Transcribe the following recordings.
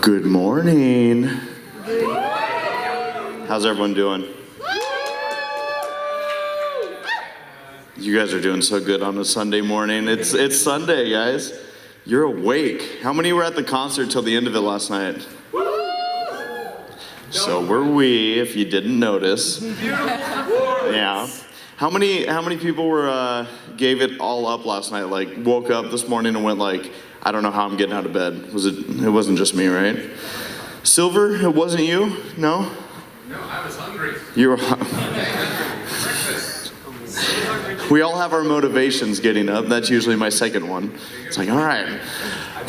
Good morning. How's everyone doing? You guys are doing so good on a Sunday morning. It's Sunday, guys. You're awake. How many were at the concert till the end of it last night? So were we, if you didn't notice. Yeah. How many people were gave it all up last night? Like woke up this morning and went like, I don't know how I'm getting out of bed. It wasn't just me, right? Silver, it wasn't you? No? No, I was hungry. You were We all have our motivations getting up. That's usually my second one. It's like, all right.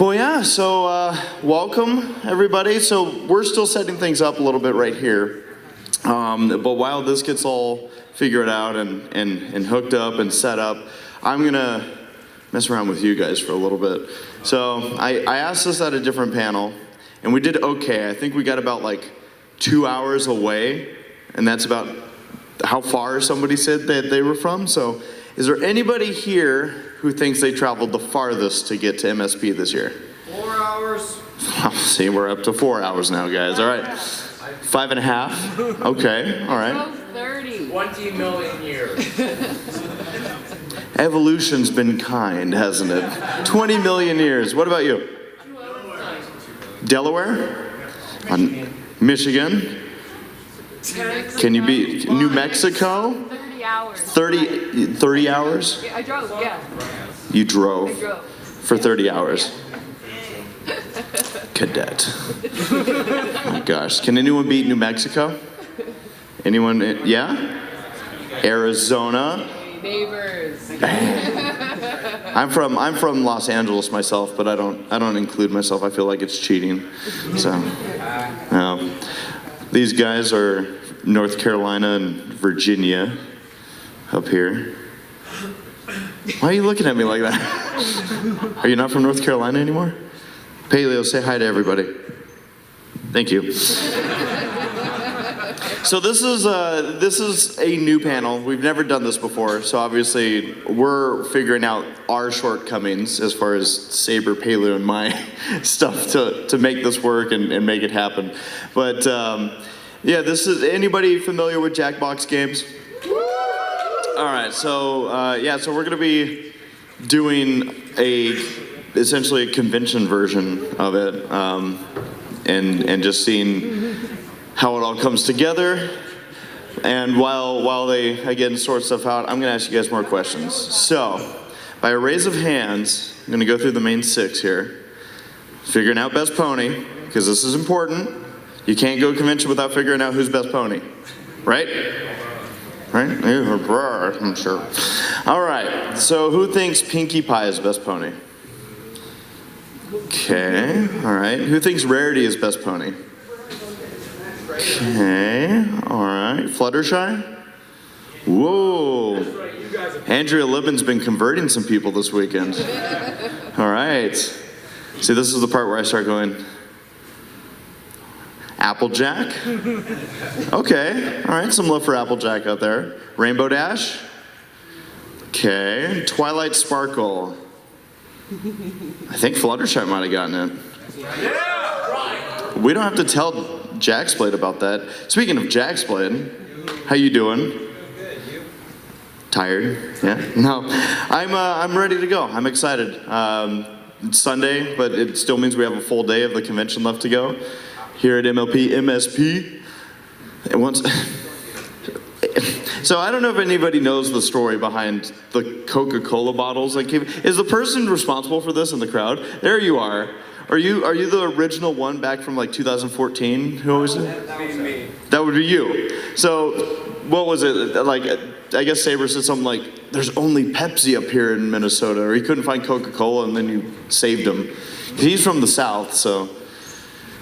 Well, yeah, so welcome, everybody. So we're still setting things up a little bit right here. But while this gets all figured out and hooked up and set up, I'm going to mess around with you guys for a little bit. So I asked this at a different panel, and we did okay. I think we got about like 2 hours away, and that's about how far somebody said that they were from. So is there anybody here who thinks they traveled the farthest to get to MSP this year? 4 hours. See, we're up to 4 hours now, guys. All right. 5.5. Okay. All right. 30. 20 million years. Evolution's been kind, hasn't it? 20 million years. What about you? Delaware? Michigan? Can you be New Mexico? 30 hours. 30 hours? Yeah, I drove, yeah. You drove I drove. for 30 hours. Cadet. Oh my gosh. Can anyone beat New Mexico? Anyone? Yeah? Arizona? Neighbors. I'm from Los Angeles myself, but I don't include myself. I feel like it's cheating. So these guys are North Carolina and Virginia up here. Why are you looking at me like that? Are you not from North Carolina anymore? Paleo, say hi to everybody. Thank you. So this is a new panel. We've never done this before, so obviously we're figuring out our shortcomings as far as Saber, Paleo, and my stuff to make this work and make it happen. But yeah, this is anybody familiar with Jackbox games? All right, so yeah, so we're gonna be doing essentially a convention version of it, and just seeing how it all comes together. And while they, again, sort stuff out, I'm gonna ask you guys more questions. So, by a raise of hands, I'm gonna go through the main 6 here. Figuring out best pony, because this is important. You can't go convention without figuring out who's best pony, right? Right? I'm sure. All right, so who thinks Pinkie Pie is best pony? Okay, all right. Who thinks Rarity is best pony? Okay, all right. Fluttershy? Whoa. Andrea Libben's been converting some people this weekend. All right. See, this is the part where I start going, Applejack? Okay, all right. Some love for Applejack out there. Rainbow Dash? Okay. Twilight Sparkle? I think Fluttershy might have gotten it. Yeah, right. We don't have to tell JaxBlade about that. Speaking of JaxBlade, how you doing? Good, you? Tired? Yeah? No. I'm ready to go. I'm excited. It's Sunday, but it still means we have a full day of the convention left to go here at MLP-MSP. So I don't know if anybody knows the story behind the Coca-Cola bottles that came. Is the person responsible for this in the crowd? There you are. Are you the original one back from like 2014? Who was it? That would be me. That would be you. So what was it? Like, I guess Saber said something like, there's only Pepsi up here in Minnesota, or he couldn't find Coca-Cola, and then you saved him. He's from the South, so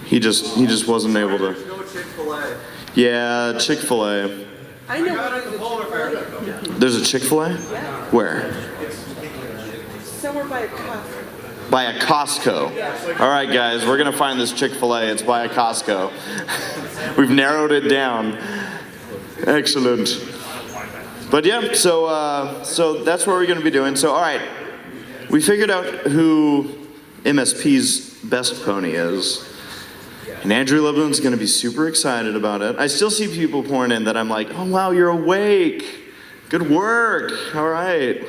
he just wasn't able to. There's no Chick-fil-A. Yeah, Chick-fil-A. I know. Got it at the polar bear. There's a Chick-fil-A? Yeah. Where? Somewhere by a Costco. By a Costco. All right, guys, we're gonna find this Chick-fil-A. It's by a Costco. We've narrowed it down. Excellent. But yeah, so that's what we're gonna be doing. So all right, we figured out who MSP's best pony is. And Andrew Libman's gonna be super excited about it. I still see people pouring in that I'm like, oh wow, you're awake. Good work, all right.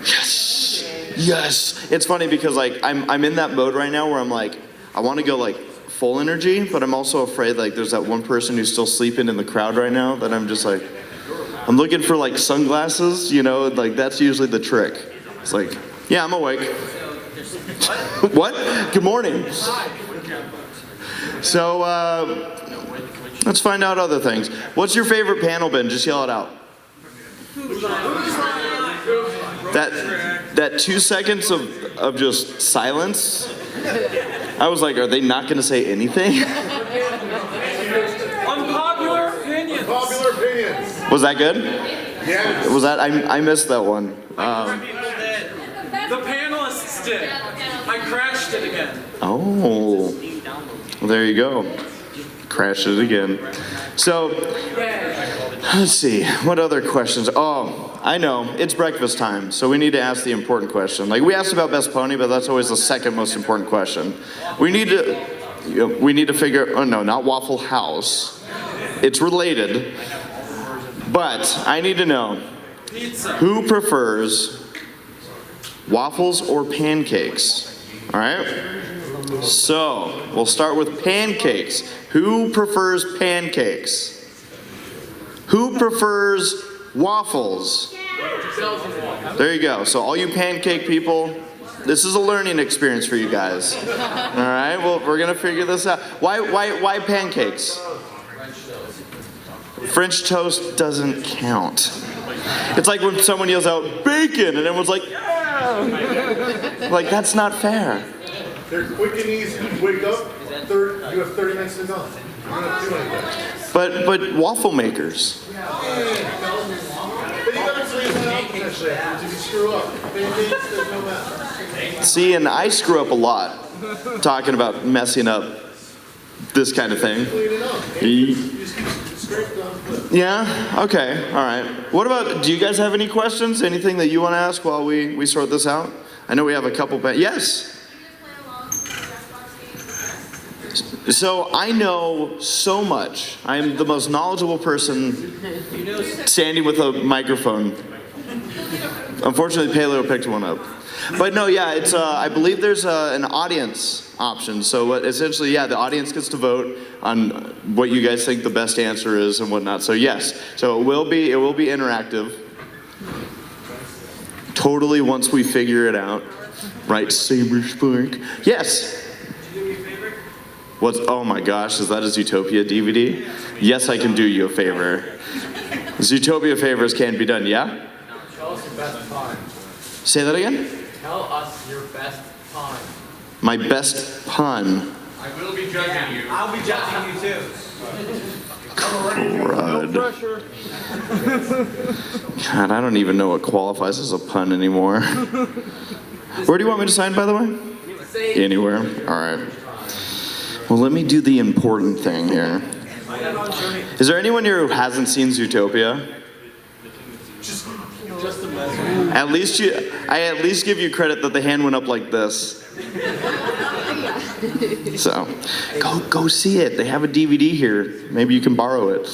Yes, yes. It's funny because like I'm in that mode right now where I'm like, I wanna go like full energy, but I'm also afraid like there's that one person who's still sleeping in the crowd right now that I'm just like, I'm looking for like sunglasses, you know, like that's usually the trick. It's like, yeah, I'm awake. What? Good morning. So, let's find out other things. What's your favorite panel, Ben? Just yell it out. That 2 seconds of just silence. I was like, are they not going to say anything? Unpopular opinions. Popular opinions. Was that good? Yes. Was that? I missed that one. The panelists did. I crashed it again. Oh, well, there you go. Crashed it again. So, let's see. What other questions? Oh, I know. It's breakfast time, so we need to ask the important question. Like, we asked about best pony, but that's always the second most important question. We need to figure, oh no, not Waffle House. It's related. But I need to know, who prefers waffles or pancakes? All right? So, we'll start with pancakes. Who prefers pancakes? Who prefers waffles? There you go. So all you pancake people, this is a learning experience for you guys. All right, well, we're gonna figure this out. Why pancakes? French toast doesn't count. It's like when someone yells out bacon and everyone's like, yeah! Like, that's not fair. They're quick and easy. You wake up, you have 30 minutes to go. You don't have to do anything. But waffle makers. But you gotta clean that up potentially. If you screw up, pancakes, there's no matter. See, and I screw up a lot talking about messing up this kind of thing. Clean it up. You just keep straight down the flip. Yeah? Okay, all right. What about, do you guys have any questions? Anything that you want to ask while we sort this out? I know we have a couple, yes? So I know so much. I am the most knowledgeable person standing with a microphone. Unfortunately, Paleo picked one up. But no, yeah, it's. I believe there's an audience option. So essentially, yeah, the audience gets to vote on what you guys think the best answer is and whatnot. So yes, so it will be interactive. Totally, once we figure it out, right? Saberspark. Yes. What's, oh my gosh, is that a Zootopia DVD? Yes, I can do you a favor. Zootopia favors can be done, yeah? Tell us your best pun. Say that again? Tell us your best pun. My best pun. I will be judging you. I'll be judging you too. Crud. God, I don't even know what qualifies as a pun anymore. Where do you want me to sign, by the way? Anywhere? All right. Well, let me do the important thing here. Is there anyone here who hasn't seen Zootopia? I at least give you credit that the hand went up like this. So, go see it. They have a DVD here. Maybe you can borrow it.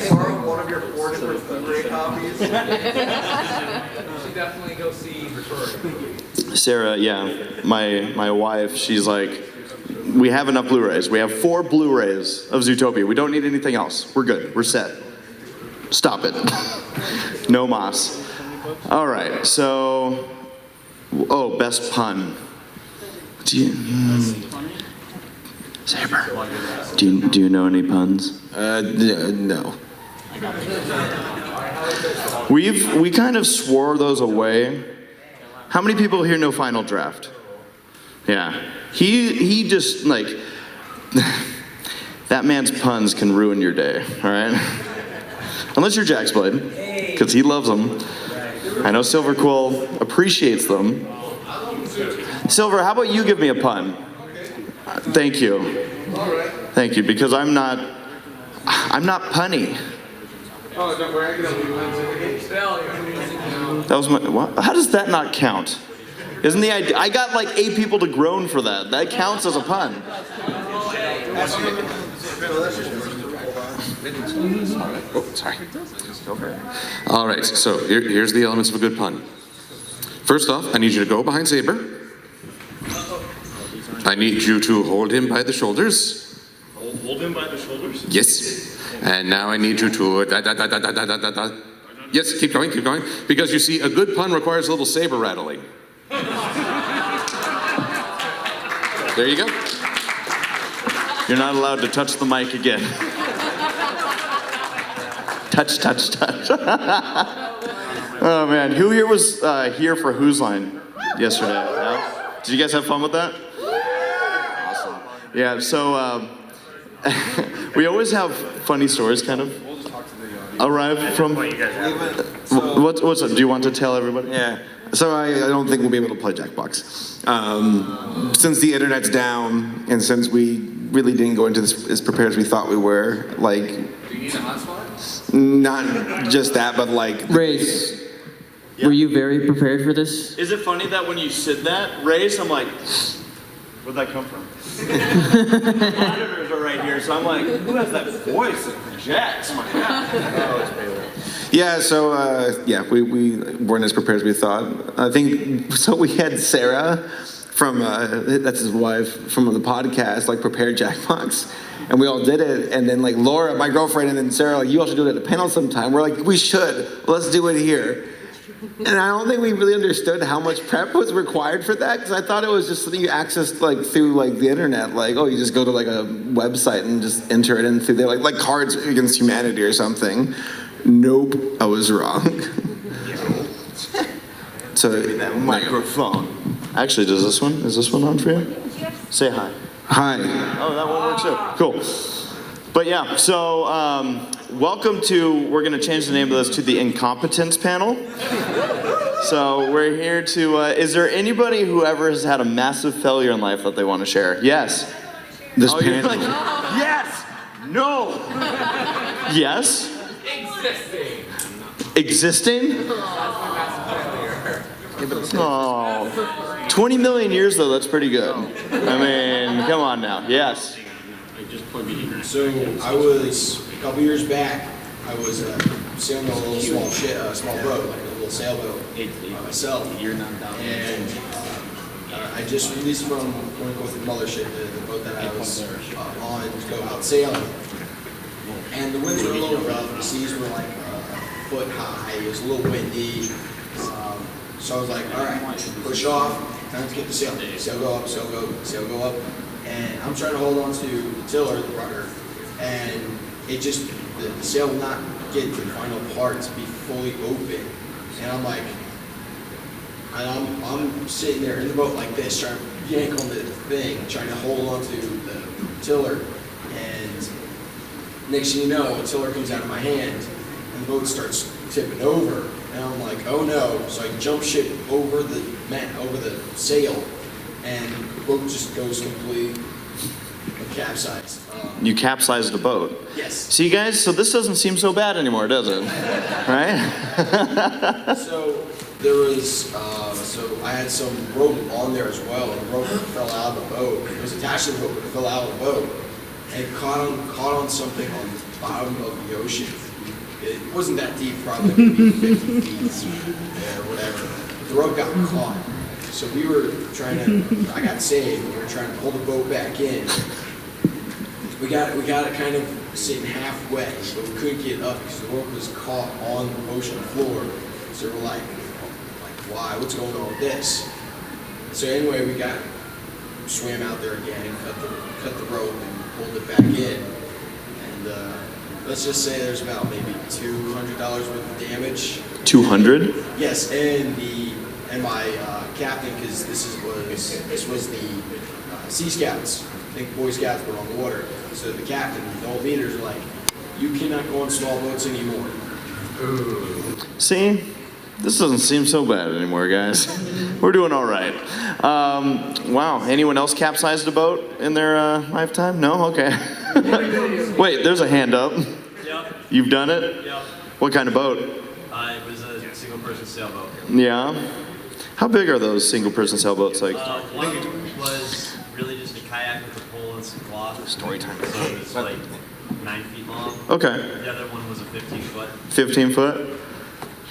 Borrow one of your 4 different Blu-ray copies. You should definitely go see Return. Sarah, yeah, my wife, she's like, we have enough Blu-rays. We have 4 Blu-rays of Zootopia. We don't need anything else. We're good. We're set. Stop it. No mas. All right, so, best pun. Saber, do you know any puns? No. We kind of swore those away. How many people here know Final Draft? Yeah. He just, like, that man's puns can ruin your day, all right? Unless you're JaxBlade, because he loves them. I know Silver Quill appreciates them. Silver, how about you give me a pun? Thank you. Thank you, because I'm not punny. Oh, don't worry, I can help you. That was my, what? How does that not count? Isn't the idea? I got like 8 people to groan for that. That counts as a pun. Oh, sorry. All right, so here's the elements of a good pun. First off, I need you to go behind Saber. I need you to hold him by the shoulders. Hold him by the shoulders? Yes. And now I need you to... Yes, keep going, Because you see, a good pun requires a little saber rattling. There you go. You're not allowed to touch the mic again. Touch. Oh man, who here was here for Whose Line yesterday? No? Did you guys have fun with that? Awesome. Yeah, so we always have funny stories kind of arrive from... What's up? Do you want to tell everybody? Yeah. So I don't think we'll be able to play Jackbox. Since the internet's down, and since we really didn't go into this as prepared as we thought we were, like... Do you need a hotspot? Not just that, but like... Race, were you very prepared for this? Is it funny that when you said that, Race, I'm like, where'd that come from? Monitors are right here, so I'm like, who has that voice that projects? My God. Oh, it's Baylor. Yeah, so, we weren't as prepared as we thought. I think, so we had Sarah from, that's his wife, from the podcast, like, prepared Jackbox. And we all did it, and then, like, Laura, my girlfriend, and then Sarah, like, you all should do it at a panel sometime. We're like, we should. Let's do it here. And I don't think we really understood how much prep was required for that, because I thought it was just something you accessed, like, through, like, the internet. Like, oh, you just go to, like, a website and just enter it in through there, like Cards Against Humanity or something. Nope, I was wrong. So That microphone. Actually, is this one on for you? Say hi. Hi. Oh, that one works too. Cool. But yeah, so welcome to, we're going to change the name of this to the Incompetence Panel. So we're here to, is there anybody who ever has had a massive failure in life that they want to share? Yes? This Oh, you're panel. like, yes! No! Yes? Existing? Oh, 20 million years though, that's pretty good. I mean, come on now. Yes. So I was, a couple years back, I was sailing a little small boat, like a little sailboat myself. And I just released from going to go with the mothership, the boat that I was on to go out sailing. And the winds were a little rough, the seas were like a foot high, it was a little windy. So I was like, all right, push off, time to get the sail. Sail go up, sail go up. And I'm trying to hold on to the tiller, the rudder, and it just, the sail will not get the final part to be fully open. And I'm like, I'm sitting there in the boat like this, trying to yank on the thing, trying to hold on to the tiller. And next thing you know, a tiller comes out of my hand, and the boat starts tipping over. And I'm like, oh no. So I jump ship over the sail, and the boat just goes completely capsized. You capsized a boat. Yes. See guys, so this doesn't seem so bad anymore, does it? Right? So there was, so I had some rope on there as well, and the rope fell out of the boat. It was attached to the boat, but it fell out of the boat. And it caught on something on the bottom of the ocean. It wasn't that deep, probably maybe 50 feet or whatever. The rope got caught. So we were trying to, I got saved, we were trying to pull the boat back in. We got it kind of sitting halfway, but we couldn't get up because the rope was caught on the ocean floor. So we're like, why? What's going on with this? So anyway, we swam out there again and cut the rope and pulled it back in. And let's just say there's about maybe $200 worth of damage. 200? Yes, and my captain, because this was the Sea Scouts. I think Boy Scouts were on the water. So the captain, the old leaders are like, you cannot go on small boats anymore. See? This doesn't seem so bad anymore, guys. We're doing all right. Wow, anyone else capsized a boat in their lifetime? No? Okay. Wait, there's a hand up. Yep. You've done it? Yep. What kind of boat? It was a single-person sailboat. Yeah. How big are those single-person sailboats? Like, One was really just a kayak with a pole and some cloth. Story time. So it's like 9 feet long. okay, The other one was a 15-foot. 15 foot.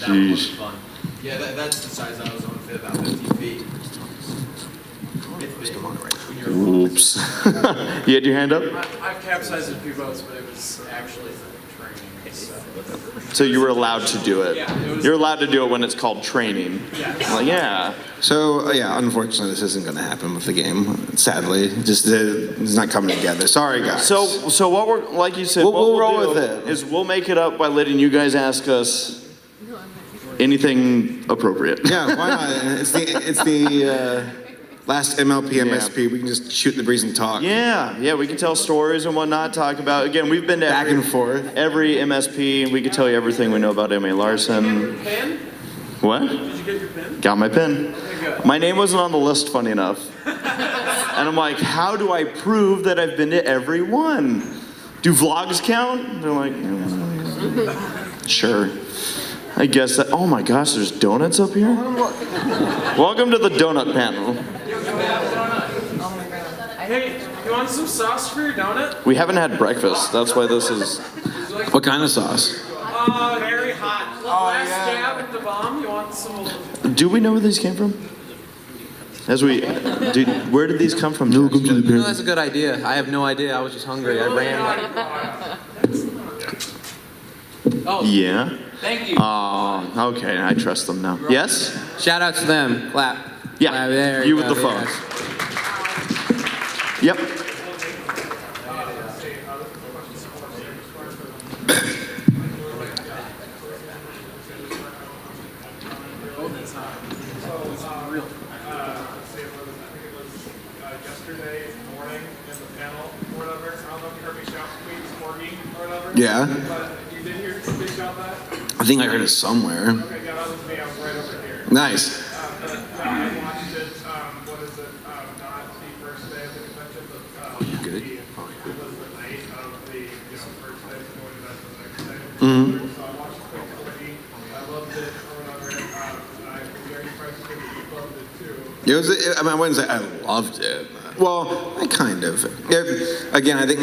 That one was Jeez. fun. Yeah, that's the size I was on, fit about 15 feet. It's big. Oops. You had your hand up. I've capsized a few boats, but it was actually training. So you were allowed to do it. Yeah, it was- You're allowed to do it when it's called training. Like, yeah. So yeah, unfortunately, this isn't going to happen with the game. Sadly, just it's not coming together. Sorry, guys. So what we're, like you said, We'll- what we'll roll do with it. is we'll make it up by letting you guys ask us anything appropriate. Yeah, why not? It's the last MLP-MSP. We can just shoot the breeze and talk. Yeah, we can tell stories and whatnot, talk about, again, we've been to Back and forth. every MSP, we could tell you everything we know about M.A. Larson. Pen? What? Did you get your pen? Got my pen. good. My name wasn't on the list, funny enough. And I'm like, how do I prove that I've been to every one? Do vlogs count? They're like, sure. I guess that, oh my gosh, there's donuts up here? Welcome to the donut panel. Hey, you want some sauce for your donut? We haven't had breakfast, that's why this is, What kind of sauce? Very hot. Last jab at the bomb. You want some? do we know where these came from? Where did these come from? Welcome to the No, that's a good idea. I have no idea. I was just hungry. I ran. Yeah? Thank you. Oh, okay, I trust them now. Yes? Shout out to them. Clap. Yeah, Clap. There you we with go. the phone. Yep. Yesterday morning in the panel or whatever. I don't know if you heard me shout "Please, Corgi" or whatever. Yeah, But you did hear me shout that? I think I heard it somewhere. Okay, yeah, that was me. I was right over here. Nice. But I watched it. What is it? Not the first day of the convention, but Good. it was the night of the first day, so going back to the next day. Mm-hmm. So I watched Quick Corgi. I loved it or whatever. I'm very impressed that you loved it too. It was. I mean, I wouldn't say I loved it. Well, I kind of. Again, I think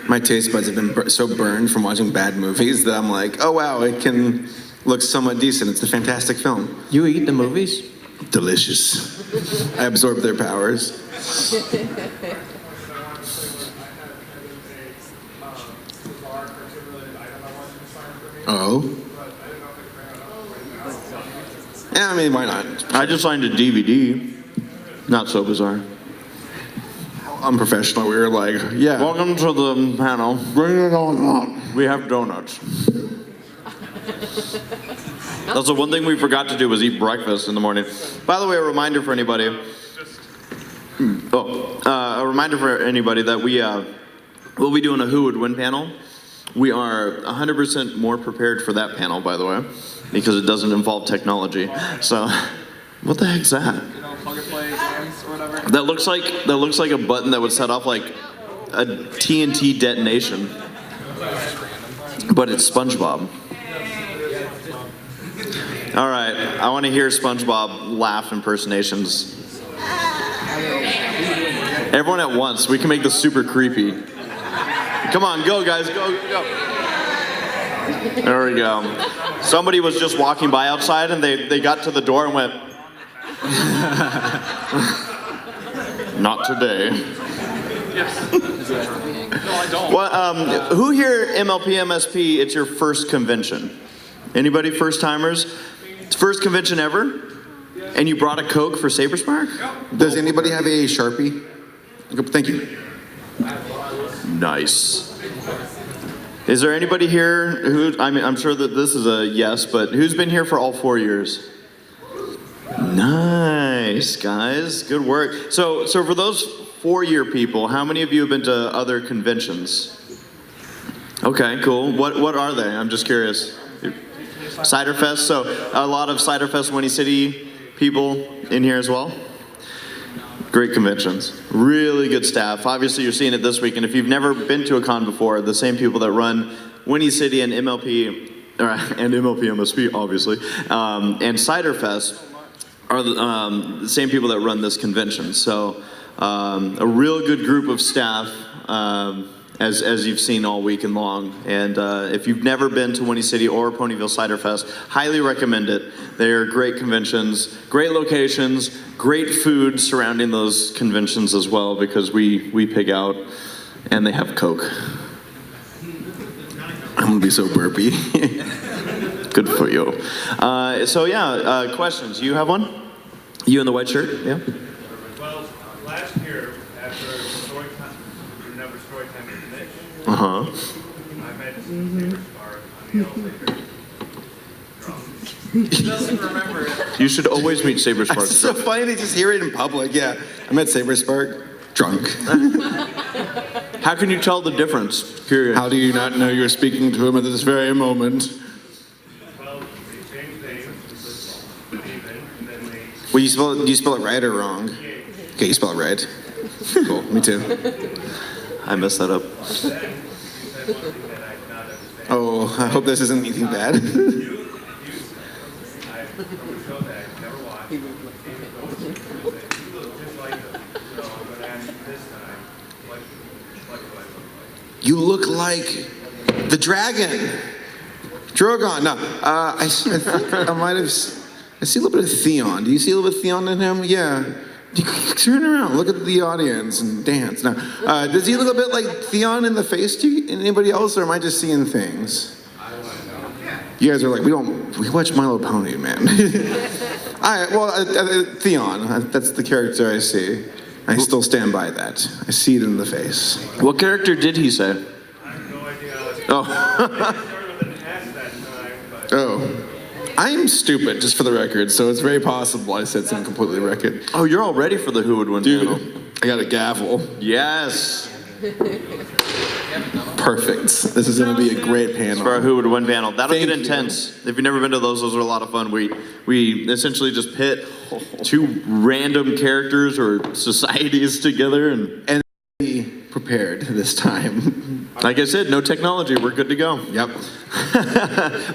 my taste buds have been so burned from watching bad movies that I'm like, oh wow, it can look somewhat decent. It's a fantastic film. You eat the movies? Delicious. I absorb their powers. Oh. Yeah, I mean, why not? I just signed a DVD. Not so bizarre. Unprofessional. We were like, yeah. Welcome to the panel. Bring it on. We have donuts. That's the one thing we forgot to do was eat breakfast in the morning. By the way, a reminder for anybody. A reminder for anybody that we'll be doing a Who Would Win panel. We are 100% more prepared for that panel, by the way, because it doesn't involve technology. So, what the heck's that? Plug and play games or whatever. That looks like a button that would set off like a TNT detonation. But it's SpongeBob. All right, I want to hear SpongeBob laugh impersonations. Everyone at once. We can make this super creepy. Come on, go guys, go. There we go. Somebody was just walking by outside and they got to the door and went, not today. No, I don't. Well, who here MLP-MSP, it's your first convention? Anybody first timers? It's first convention ever? And you brought a Coke for Saberspark? Does anybody have a Sharpie? Thank you. Nice. Is there anybody here who, I mean, I'm sure that this is a yes, but who's been here for all 4 years? Nice, guys. Good work. So for those 4-year people, how many of you have been to other conventions? Okay, cool. What are they? I'm just curious. Cider Fest. So a lot of Cider Fest Winnie City people in here as well. Great conventions. Really good staff. Obviously, you're seeing it this week. And if you've never been to a con before, the same people that run Winnie City and MLP, and MLP-MSP, obviously, and Cider Fest are the same people that run this convention. So a real good group of staff, as you've seen all weekend long. And if you've never been to Winnie City or Ponyville Cider Fest, highly recommend it. They're great conventions, great locations, great food surrounding those conventions as well, because we pig out and they have Coke. I'm gonna be so burpy. Good for you. So yeah, questions. You have one? You in the white shirt? Yeah. Well, last year, after story time, remember story time was finished, Uh-huh. I met Saberspark on the elevator. He doesn't remember it. You should always meet Saberspark. It's so funny they just hear it in public. Yeah, I met Saberspark, drunk. How can you tell the difference? Curious. How do you not know you're speaking to him at this very moment? Well, they changed names, and then they Well, do you spell it right or wrong? Okay, you spell it right. Cool, me too. I messed that up. said one thing that I did not understand. Oh, I hope this isn't anything bad. I from a show that I never watched. You look just like them. So I'm gonna ask you this time, what do I look like? You look like the dragon. Drogon. No, I think I might have. I see a little bit of Theon. Do you see a little bit of Theon in him? Yeah. You turn around, look at the audience, and dance. Now, does he look a bit like Theon in the face to anybody else, or am I just seeing things? You guys are like, we watch My Little Pony, man. All right, well, Theon, that's the character I see. I still stand by that. I see it in the face. What character did he say? I have no idea how to Oh. started with an S that time, but Oh. I'm stupid, just for the record, so it's very possible I said something completely record. Oh, you're all ready for the Who Would Win panel. Dude, I got a gavel. Yes. Perfect. This is going to be a great panel. For our Who Would Win panel. That'll Thank get you. intense. If you've never been to those are a lot of fun. We essentially just pit two random characters or societies together, and Be prepared this time. like I said, no technology. We're good to go. Yep.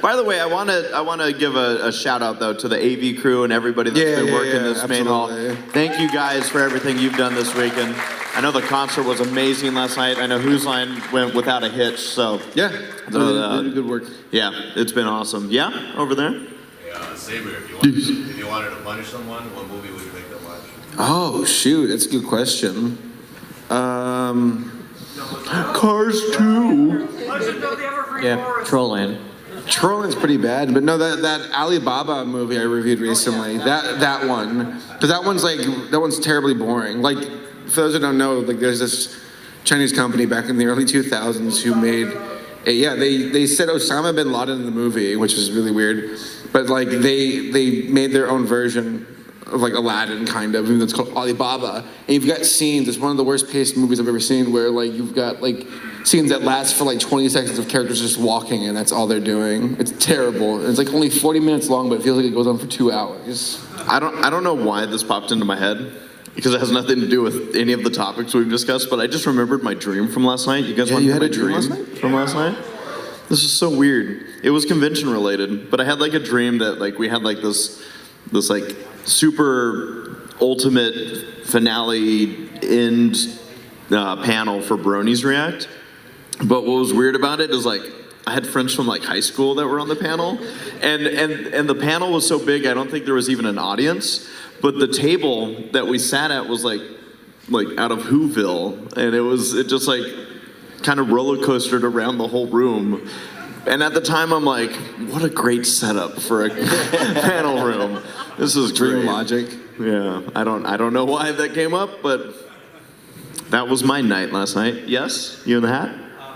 By the way, I want to give a shout out though to the AV crew and everybody that's been working this main hall. absolutely. Thank you guys for everything you've done this weekend. I know the concert was amazing last night. I know Whose Line went without a hitch. So Yeah. So, They did good work. yeah, it's been awesome. Yeah, over there. Saber, if you wanted to punish someone, what movie would you make them watch? Oh, shoot. That's a good question. Cars 2. Yeah, Trollin. Trollin's pretty bad, but no, that Alibaba movie I reviewed recently, that one, because that one's terribly boring. Like, for those who don't know, like there's this Chinese company back in the early 2000s who made, they said Osama bin Laden in the movie, which is really weird, but like they made their own version of like Aladdin kind of, even though it's called Alibaba, and you've got scenes, it's one of the worst paced movies I've ever seen, where like you've got like scenes that last for like 20 seconds of characters just walking and that's all they're doing. It's terrible. It's like only 40 minutes long, but it feels like it goes on for 2 hours. I don't know why this popped into my head, because it has nothing to do with any of the topics we've discussed, but I just remembered my dream from last night. You guys want to you hear had my a dream last dream night? from last night? This is so weird. It was convention related, but I had like a dream that like we had like this like super ultimate finale end panel for Bronies React. But what was weird about it is like I had friends from like high school that were on the panel, and the panel was so big I don't think there was even an audience. But the table that we sat at was like out of Whoville, and it just like kind of roller coastered around the whole room. And at the time I'm like, what a great setup for a panel room. This is Dream great. logic. Yeah, I don't know why that came up, but that was my night last night. Yes, you in the hat?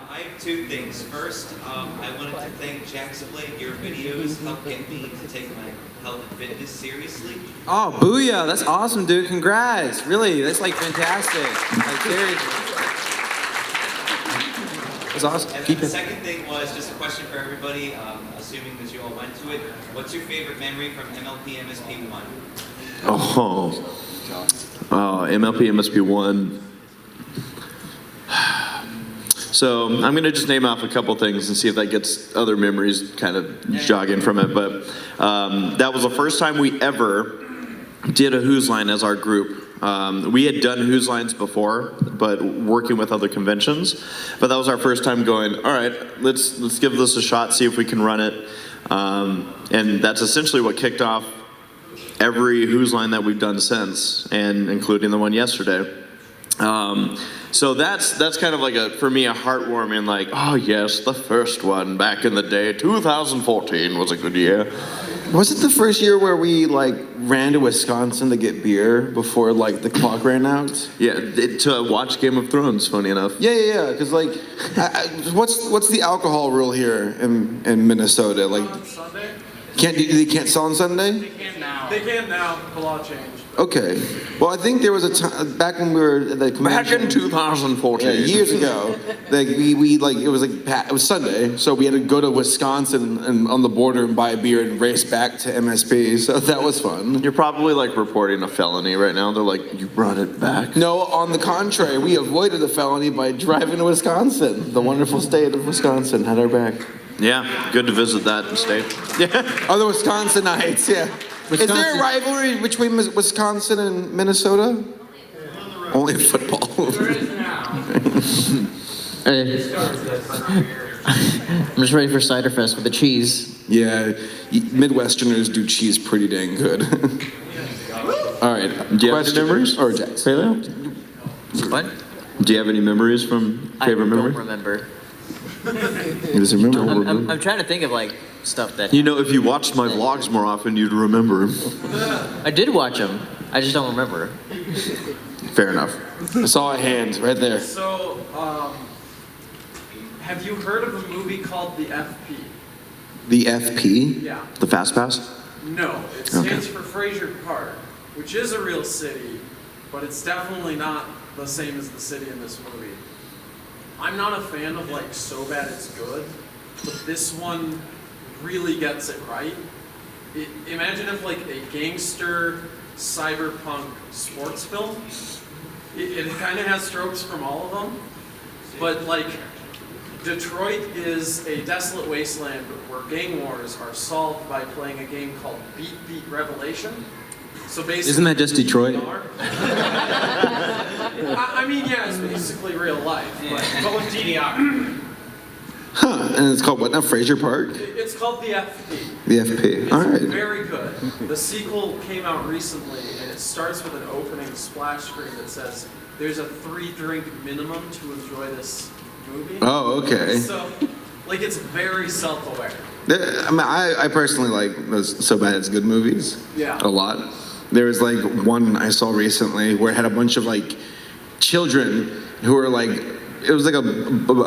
I have two things. First, I wanted to thank JaxBlade. Your videos helped get me to take my health and fitness seriously. Oh, booyah! That's awesome, dude. Congrats. Really, that's like fantastic. Like seriously. That's awesome. And Keep then the it. second thing was just a question for everybody, assuming that you all went to it. What's your favorite memory from MLP-MSP 1? Oh, MLP-MSP 1. So I'm going to just name off a couple things and see if that gets other memories kind of jogging from it. But that was the first time we ever did a Who's Line as our group. We had done Who's Lines before, but working with other conventions. But that was our first time going, all right, let's give this a shot, see if we can run it. And that's essentially what kicked off every Who's Line that we've done since, and including the one yesterday. So that's kind of like for me, a heartwarming, like, oh yes, the first one back in the day, 2014 was a good year. Was it the first year where we like ran to Wisconsin to get beer before like the clock ran out? Yeah, to watch Game of Thrones, funny enough. Yeah. Because like, what's the alcohol rule here in Minnesota? Like, On Sunday? they can't sell on Sunday? They can now. The law changed. Okay. Well, I think there was a time back when we were at the convention. Back in 2014. Yeah, years ago. Like we like it was Sunday, so we had to go to Wisconsin and on the border and buy a beer and race back to MSP. So that was fun. You're probably like reporting a felony right now. They're like, you brought it back. No, on the contrary, we avoided a felony by driving to Wisconsin. The wonderful state of Wisconsin had our back. Yeah, good to visit that state. Yeah. Oh, the Wisconsinites, yeah. Is there a rivalry between Wisconsin and Minnesota? Only football. I'm just ready for Cider Fest with the cheese. Yeah, Midwesterners do cheese pretty dang good. All right. Do you have any memories? Or Jax? What? Do you have any memories from favorite memory? I don't remember. He doesn't remember. I'm trying to think of like stuff that. You know, if you watched my vlogs more often, you'd remember them. I did watch them. I just don't remember. Fair enough. I saw a hand right there. So, have you heard of a movie called The FP? The FP? Yeah. The Fast Pass? No, it stands for Fraser Park, which is a real city, but it's definitely not the same as the city in this movie. I'm not a fan of like so bad it's good, but this one really gets it right. Imagine if like a gangster cyberpunk sports film. It kind of has tropes from all of them, but like Detroit is a desolate wasteland where gang wars are solved by playing a game called Beat Beat Revelation. So basically, Isn't that just Detroit? I mean, yeah, it's basically real life, but with DDR. Huh, and it's called what now? Fraser Park? It's called The FP. The FP, It's all right. very good. The sequel came out recently, and it starts with an opening splash screen that says, there's a 3-drink minimum to enjoy this movie. Oh, okay. So, like, it's very self-aware. I mean, I personally like those So Bad It's Good movies. Yeah. A lot. There was like one I saw recently where it had a bunch of like children who were like, it was like a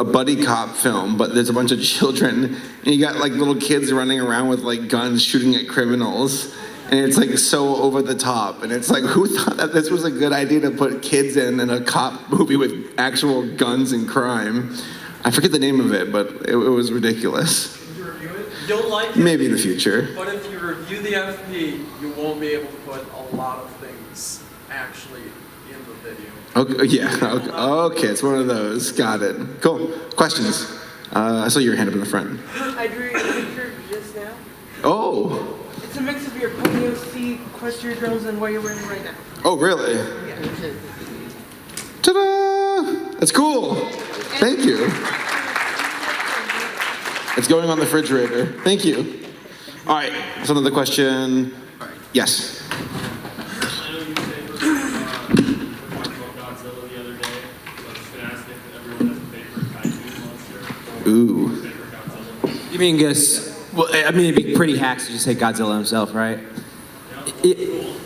buddy cop film, but there's a bunch of children, and you got like little kids running around with like guns shooting at criminals, and it's like so over the top, and it's like, who thought that this was a good idea to put kids in a cop movie with actual guns and crime? I forget the name of it, but it was ridiculous. Did you review it? You'll like it. Maybe in the future. But if you review the FP, you won't be able to put a lot of things actually in the video. Okay, yeah, okay, it's one of those. Got it. Cool. Questions? I saw your hand up in the front. I drew your picture just now. Oh. It's a mix of your Paleosteno equestrian drills and what you're wearing right now. Oh, really? Yeah. Ta-da! That's cool. Thank you. It's going on the refrigerator. Thank you. All right, so another question. Yes. I know you said we talked about Godzilla the other day, so I'm just going to ask if everyone has a favorite kaiju monster. Ooh. Favorite Godzilla. You mean guess? Well, I mean, it'd be pretty hacks to just say Godzilla himself, right?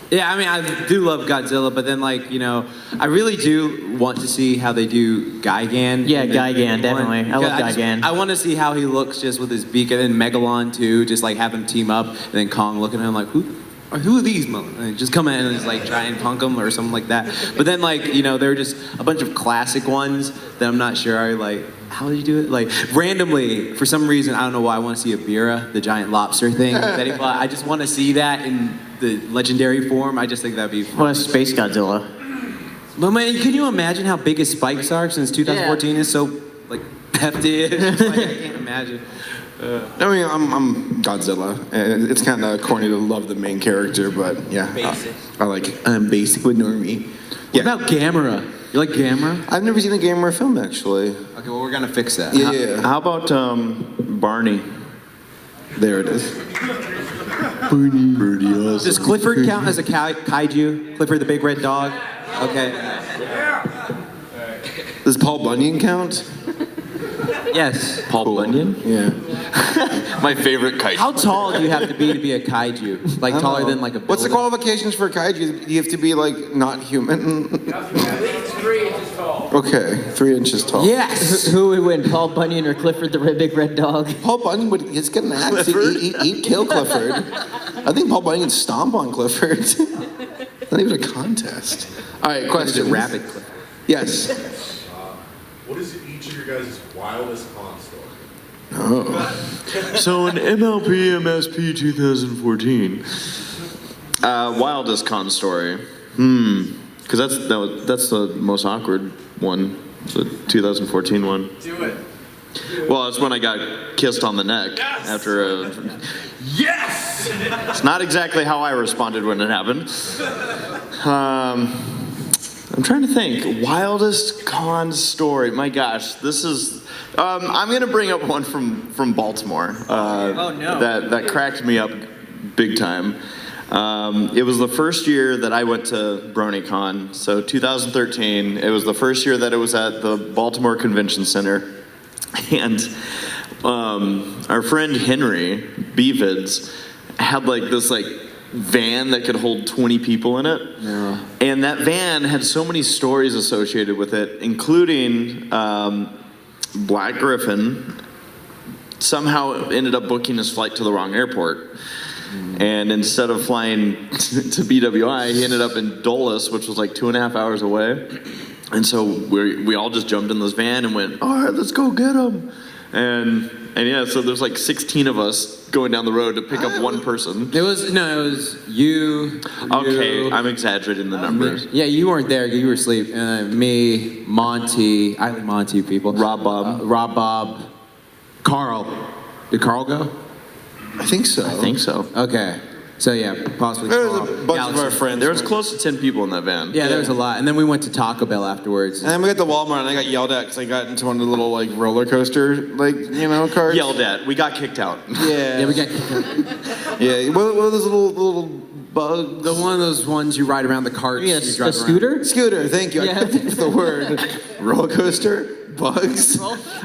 Yeah, I mean, I do love Godzilla, but then, like, you know, I really do want to see how they do Gigan. Yeah, Gigan, definitely. I love Gigan. I want to see how he looks just with his beak, and then Megalon, too, just, like, have them team up, and then Kong looking at him like, who are these mother? And just come in and just, like, try and punk them or something like that. But then, like, you know, there are just a bunch of classic ones that I'm not sure are, like, how did you do it? Like, randomly, for some reason, I don't know why, I want to see a Bira, the giant lobster thing that he bought. I just want to see that in the legendary form. I just think that'd be fun. Well, Space Godzilla. But man, can you imagine how big his spikes are since 2014 is so, like, hefty? It's like, I can't imagine. I mean, I'm Godzilla, and it's kind of corny to love the main character, but yeah. Basic. I like it. I'm basic with Normie. What about Gamera? You like Gamera? I've never seen a Gamera film, actually. Okay, well, we're gonna fix that. Yeah. How about Barney? There it is. Birdie awesome. Does Clifford count as a kaiju? Clifford the big red dog? Okay. Does Paul Bunyan count? Yes. Paul Bunyan? Yeah. My favorite kaiju. How tall do you have to be a kaiju? Like taller than like a What's the building? qualifications for a kaiju? Do you have to be like not human? At least 3 inches tall. Okay, 3 inches tall. Yes. Who would win, Paul Bunyan or Clifford the big red dog? Paul Bunyan would just get an axe. He'd kill Clifford. I think Paul Bunyan would stomp on Clifford. Not even a contest. All right, question. Rapid Clifford. Yes. What is each of your guys' wildest con story? Oh. So in MLP-MSP 2014, Wildest Con Story. Because that's the most awkward one, the 2014 one. Do it. Well, that's when I got kissed on the neck after a... Yes! It's not exactly how I responded when it happened. I'm trying to think. Wildest Con Story. My gosh, this is... I'm going to bring up one from Baltimore. Oh, no. That cracked me up big time. It was the first year that I went to BronyCon, so 2013. It was the first year that it was at the Baltimore Convention Center. And our friend Henry Beavids had like this van that could hold 20 people in it. Yeah. And that van had so many stories associated with it, including Black Griffin somehow ended up booking his flight to the wrong airport. And instead of flying to BWI, he ended up in Dulles, which was like 2.5 hours away. And so we all just jumped in this van and went, all right, let's go get him. And yeah, so there's like 16 of us going down the road to pick up one person. It was you. Okay, I'm exaggerating the numbers. Yeah, you weren't there. You were asleep. Me, Monty, I like Monty people. Rob Bob, Carl. Did Carl go? I think so. I think so. Okay. So yeah, possibly. There was Carl. a bunch of our friends. There was close to 10 people in that van. Yeah, there was a lot. And then we went to Taco Bell afterwards. And then we got to Walmart and I got yelled at because I got into one of the little roller coaster cars. Yelled at. We got kicked out. Yeah. Yeah, we got Yeah. What are those little bugs? one of those ones you ride around the carts. Yeah, you a drive scooter? around. Scooter. Thank you. Yeah. I couldn't think of the word. Roller coaster. Bugs.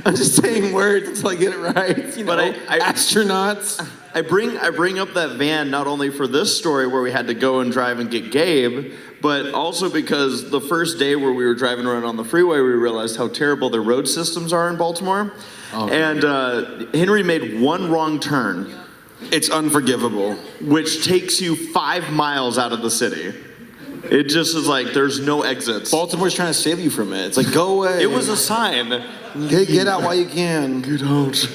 I'm just saying words until I get it right. But astronauts. I bring up that van not only for this story where we had to go and drive and get Gabe, but also because the first day where we were driving around on the freeway, we realized how terrible their road systems are in Baltimore. Oh. And Henry made one wrong turn. It's unforgivable. Which takes you 5 miles out of the city. It just is like, there's no exits. Baltimore's trying to save you from it. It's like, go away. It was a sign. Hey, get out while you can. Get out.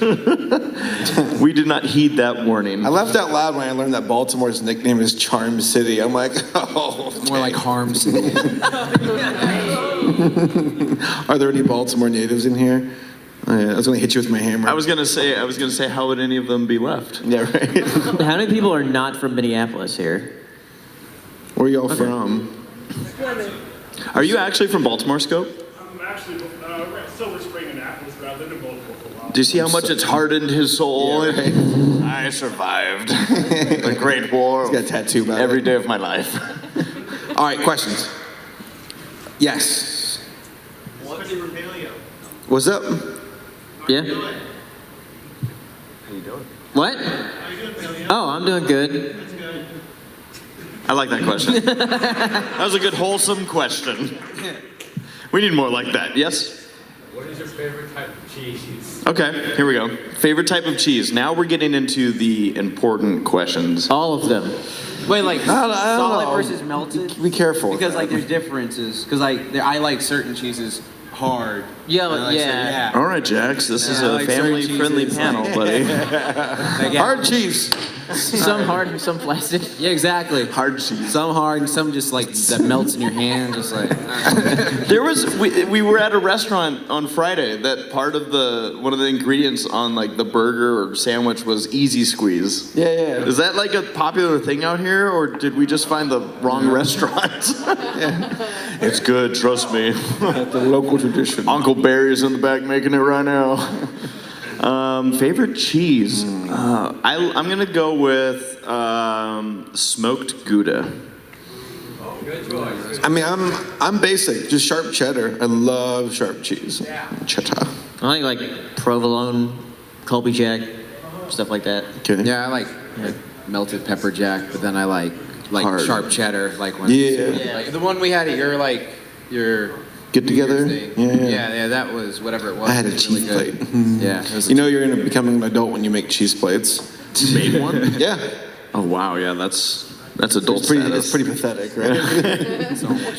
We did not heed that warning. I laughed out loud when I learned that Baltimore's nickname is Charm City. I'm like, oh. More like Harm City. Are there any Baltimore natives in here? Oh, yeah, I was going to hit you with my hammer. I was gonna say, how would any of them be left? Yeah, right. How many people are not from Minneapolis here? Where are y'all from? Are you actually from Baltimore, Scope? I'm actually Silver Spring, Annapolis, but I lived in Baltimore for a while. Do you see how much it's hardened his soul? Yeah, right. I survived the Great War. He's got a tattoo about every it. day of my life. All right, questions. Yes. What's your paleo? What's up? Yeah? How you doing? What? How you doing, paleo? Oh, I'm doing good. That's good. I like that question. That was a good, wholesome question. We need more like that. Yes? What is your favorite type of cheese? Okay, here we go. Favorite type of cheese. Now we're getting into the important questions. All of them. Wait, like I don't solid know. versus melted? Be careful. Because there's differences. Because I like certain cheeses hard. Yeah, And I like certain- All right, Jax, this is I a like certain family-friendly cheeses, panel, like- buddy. Like, Hard cheese. Some hard and some plastic. Yeah, exactly. Hard cheese. Some hard and some just like that melts in your hand, just like. We were at a restaurant on Friday that part of one of the ingredients on like the burger or sandwich was Easy Squeeze. Yeah. Is that like a popular thing out here, or did we just find the wrong restaurant? It's good, trust me. The local tradition. Uncle Barry's in the back making it right now. Favorite cheese? I'm gonna go with smoked Gouda. Good choice. I mean, I'm basic, just sharp cheddar. I love sharp cheese. Cheddar. I like provolone, Colby Jack, stuff like that. Okay. Yeah, I like melted pepper jack, but then I like Hard. sharp cheddar, like when like the one we had at your Get together. Yeah, that was whatever it was. I had a It was cheese really plate. good. Yeah, it was You know you're gonna becoming an adult when you make cheese plates. You made one? Yeah. Oh wow, yeah, that's adult It's pretty, status. it's pretty pathetic, right?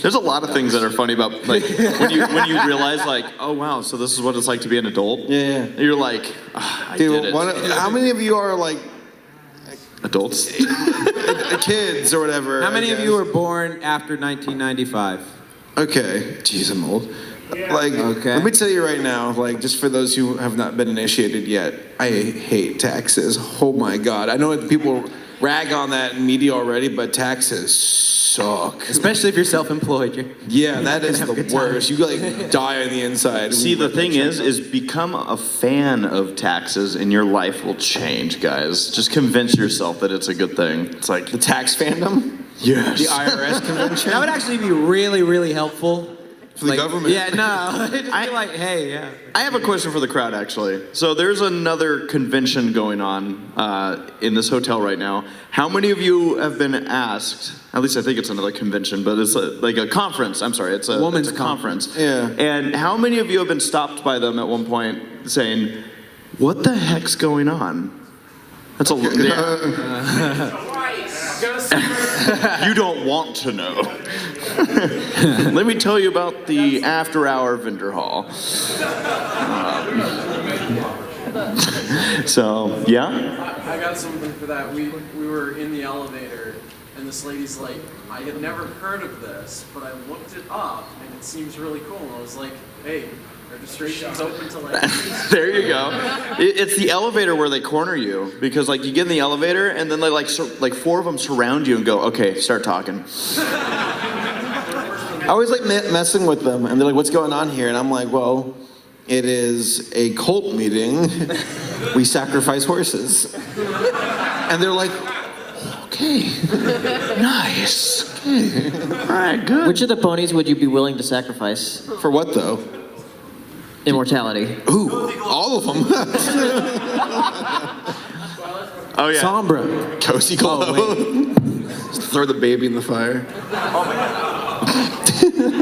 There's a lot of things that are funny about like when you realize like, oh wow, so this is what it's like to be an adult. Yeah. You're like, I did it. How many of you are like Adults. kids or whatever? How many of you were born after 1995? Okay, jeez, I'm old. Like, Okay. let me tell you right now, like, just for those who have not been initiated yet, I hate taxes. Oh my God. I know that people rag on that in media already, but taxes suck. Especially if you're self-employed. Yeah, that is the worst. You like die on the inside. See, the thing is become a fan of taxes and your life will change, guys. Just convince yourself that it's a good thing. It's like the tax fandom? Yes. The IRS convention? That would actually be really, really helpful. For the government? Yeah, no. Just be like, hey, yeah. I have a question for the crowd, actually. So there's another convention going on in this hotel right now. How many of you have been asked, at least I think it's another convention, but it's like a conference. I'm sorry, it's a Women's conference. Yeah. And how many of you have been stopped by them at one point saying, what the heck's going on? That's a You don't want to know. Let me tell you about the after-hour vendor hall. So, yeah? I got something for that. We were in the elevator, and this lady's like, I had never heard of this, but I looked it up, and it seems really cool. And I was like, hey, registration's open till like... There you go. It's the elevator where they corner you, because like you get in the elevator, and then they like four of them surround you and go, okay, start talking. I always like messing with them, and they're like, what's going on here? And I'm like, well, it is a cult meeting. We sacrifice horses. And they're like, okay, nice. Okay. All right, good. Which of the ponies would you be willing to sacrifice? For what, though? Immortality. Ooh, all of them. Oh, yeah. Sombra. Cozy Glow. Just throw the baby in the fire.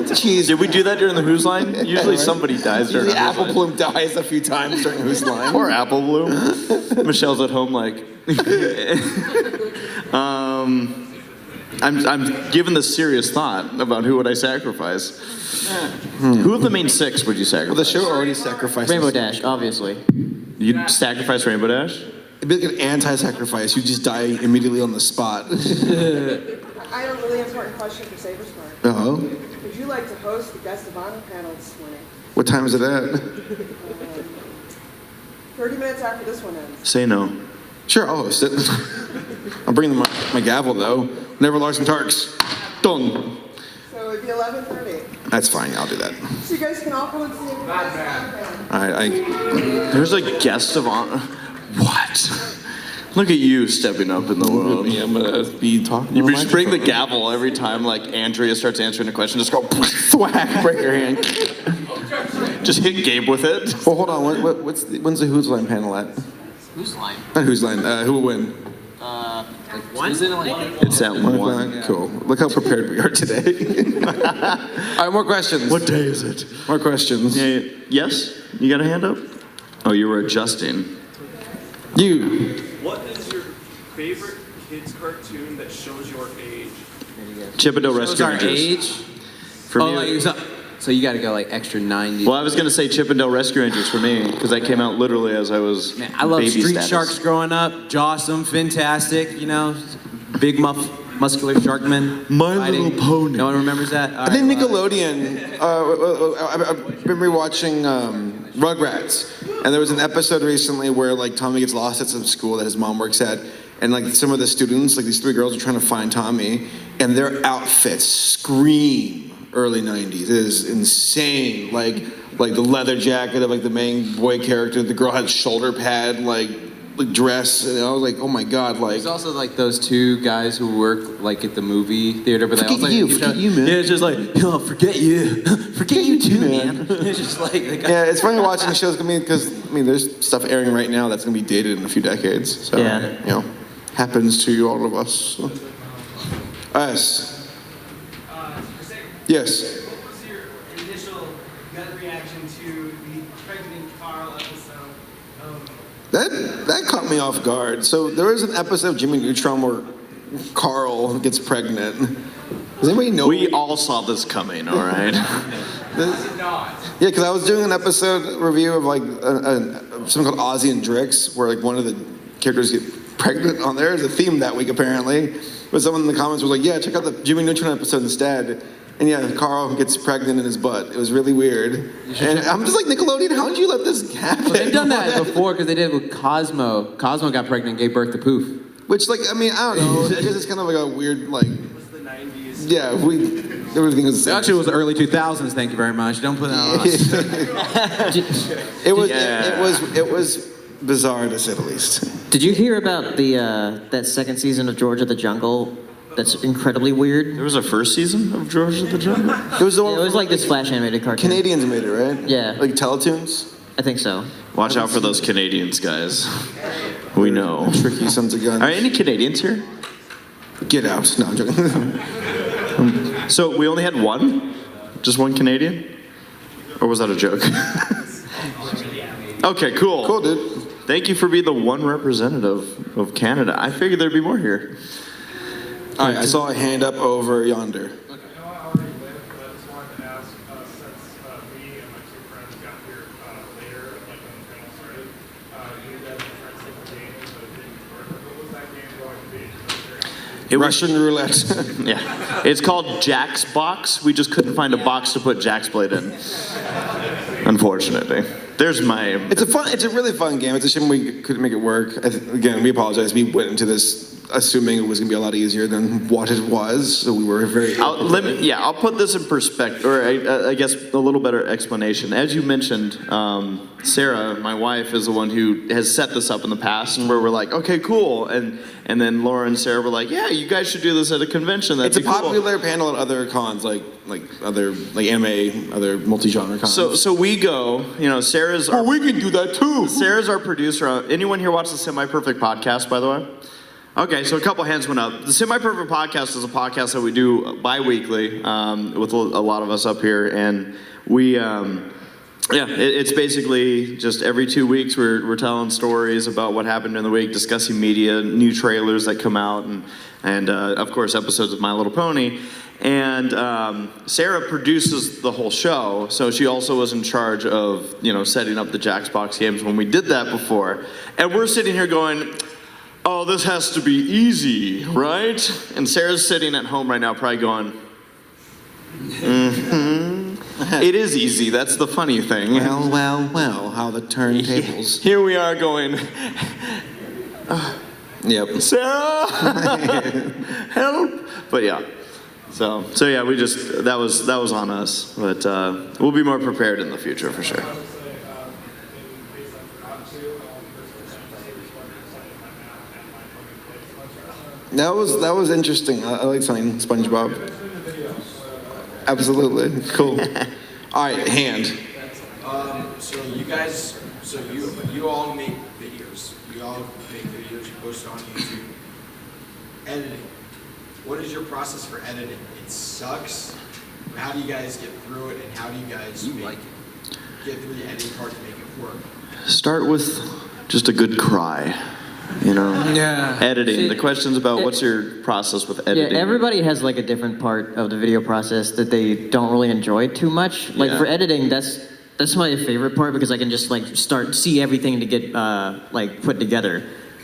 Jeez. Did we do that during the Who's Line? Usually somebody dies during The the Who's Apple Line. Bloom dies a few times during Who's Line. Poor Apple Bloom. Michelle's at home like... I'm giving this serious thought about who would I sacrifice. Who of the main six would you sacrifice? Well, the show already sacrificed. Rainbow Dash, obviously. You'd sacrifice Rainbow Dash? It'd be like an anti-sacrifice. You just die immediately on the spot. I have a really important question for Saberspark. Uh-oh. Would you like to host the guest of honor panel this morning? What time is it at? 30 minutes after this one ends. Say no. Sure, I'll host it. I'll bring my gavel, though. Never Larson Tarks. Done. So it'd be 11:30. That's fine. I'll do that. So you guys can all come and see the guest of honor panel. All right. There's a guest of honor. What? Look at you stepping up in the world. I'm gonna be talking. You just bring the gavel every time like Andrea starts answering a question. Just go thwack, break her hand. Just hit Gabe with it. Well, hold on. When's the Who's Line panel at? Who's line? Not Who's Line. Who will win? One? It's at 1. Cool. Look how prepared we are today. All right, more questions. What day is it? More questions. Yeah, yes? You got a hand up? Oh, you were adjusting. You. What is your favorite kids cartoon that shows your age? Chippendale Shows Rescue our Rangers. age. For me, like, So you got to go like extra 90. Well, I was gonna say Chippendale Rescue Rangers for me because that came out literally as I was. Man, I love baby Street status. Sharks growing up. Jawsome, fantastic. You know, big muscular sharkman. My fighting. Little Pony. No one remembers that. I think Nickelodeon. I've been rewatching Rugrats, and there was an episode recently where like Tommy gets lost at some school that his mom works at, and like some of the students, like these 3 girls, are trying to find Tommy, and their outfits scream early '90s. It is insane. Like the leather jacket of like the main boy character. The girl had shoulder pad like dress, and I was like, oh my god, like. There's also like those 2 guys who work like at the movie theater, but they Forget also you, forget you, man. Yeah, it's just like, oh, forget you, forget you too, man. It's just like the guy. Yeah, it's funny watching the shows because I mean, there's stuff airing right now that's gonna be dated in a few decades. So Yeah. you know, happens to all of us. So. Us. Yes. What was your initial gut reaction to the pregnant Carl episode? That caught me off guard. So there was an episode of Jimmy Neutron where Carl gets pregnant. Does anybody know? We all saw this coming, all right? Yeah, because I was doing an episode review of like something called Ozzy and Drix, where like one of the characters get pregnant on there as a theme that week apparently. But someone in the comments was like, yeah, check out the Jimmy Neutron episode instead. And yeah, Carl gets pregnant in his butt. It was really weird. And I'm just like, Nickelodeon, how did you let this happen? Well, they've done that before because they did it with Cosmo. Cosmo got pregnant and gave birth to Poof. Which, like, I mean, I don't know. I guess it's kind of like a weird, like. It was the 90s. Yeah, everything was. Actually, it was the early 2000s. Thank you very much. Don't put that on us. It was bizarre to say the least. Did you hear about the that second season of George of the Jungle? That's incredibly weird. There was a first season of George of the Jungle? It was the one. Yeah, it was like this Flash animated cartoon. Canadians made it, right? Yeah. Like Teletoons? I think so. Watch out for those Canadians, guys. We know. Tricky sons of guns. Are any Canadians here? Get out. No, I'm joking. So we only had one? Just one Canadian? Or was that a joke? Okay, cool. Cool, dude. Thank you for being the one representative of Canada. I figured there'd be more here. All right, I saw a hand up over yonder. I know I already went, but I just wanted to ask, since me and my 2 friends got here later, like when the panel started, you guys were trying to set the game, but it didn't work. What was that game going to be? Russian roulette. Yeah. It's called Jaxbox. We just couldn't find a box to put JaxBlade in. Unfortunately. There's my... It's a really fun game. It's a shame we couldn't make it work. Again, we apologize. We went into this assuming it was going to be a lot easier than what it was, so we were very... I'll put this in perspective, or I guess a little better explanation. As you mentioned, Sarah, my wife, is the one who has set this up in the past, where we're like, okay, cool, and then Laura and Sarah were like, yeah, you guys should do this at a convention. It's a popular panel at other cons, like other anime, other multi-genre cons. So we go, Sarah's... Oh, we can do that too! Sarah's our producer. Anyone here watch the Semi-Perfect podcast, by the way? Okay, so a couple hands went up. The Semi-Perfect podcast is a podcast that we do bi-weekly with a lot of us up here, and we, it's basically just every 2 weeks we're telling stories about what happened during the week, discussing media, new trailers that come out, and of course episodes of My Little Pony. And Sarah produces the whole show, so she also was in charge of setting up the Jackbox games when we did that before. And we're sitting here going, oh, this has to be easy, right? And Sarah's sitting at home right now probably going, It is easy, that's the funny thing. Well, how the turntables. Here we are going, yep. Sarah, help. But yeah, so yeah, we just, that was on us. But we'll be more prepared in the future for sure. That was interesting. I like saying SpongeBob. Absolutely. Cool. All right, hand. So you guys, you all make videos. You all make videos, you post it on YouTube. Editing. What is your process for editing? It sucks. How do you guys get through it, and how do you guys get through the editing part to make it work? Start with just a good cry. You know, Yeah. editing. The question's about what's your process with editing. Yeah, everybody has like a different part of the video process that they don't really enjoy too much. Like for editing, that's my favorite part because I can just like see everything to get like put together.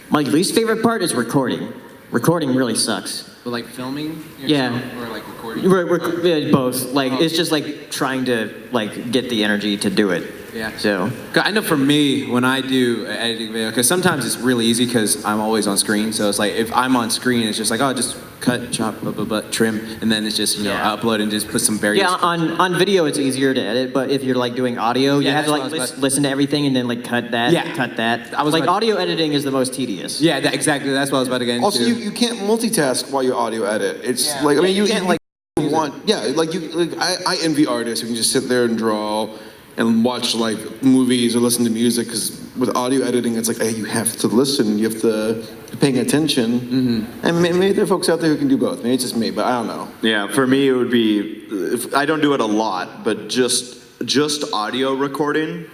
My least favorite part is recording. Recording really sucks. But like filming? Yeah. Or like recording? Yeah, both. Like it's just like trying to like get the energy to do it. Yeah. So. I know for me, when I do an editing video, because sometimes it's really easy because I'm always on screen. So it's like if I'm on screen, it's just like, oh, just cut, chop, blah, blah, blah, trim, and then it's just, upload and just put some various. Yeah, on video it's easier to edit, but if you're like doing audio, you have to like listen to everything and then like cut that, cut that. Audio editing is the most tedious. Yeah, exactly. That's what I was about to get into. Also, you can't multitask while you audio edit. It's like, I mean, you can't like I envy artists who can just sit there and draw and watch like movies or listen to music, because with audio editing, it's like, hey, you have to listen, you have to be paying attention. Mm-hmm. And maybe there are folks out there who can do both. Maybe it's just me, but I don't know. Yeah, for me it would be, I don't do it a lot, but just audio recording.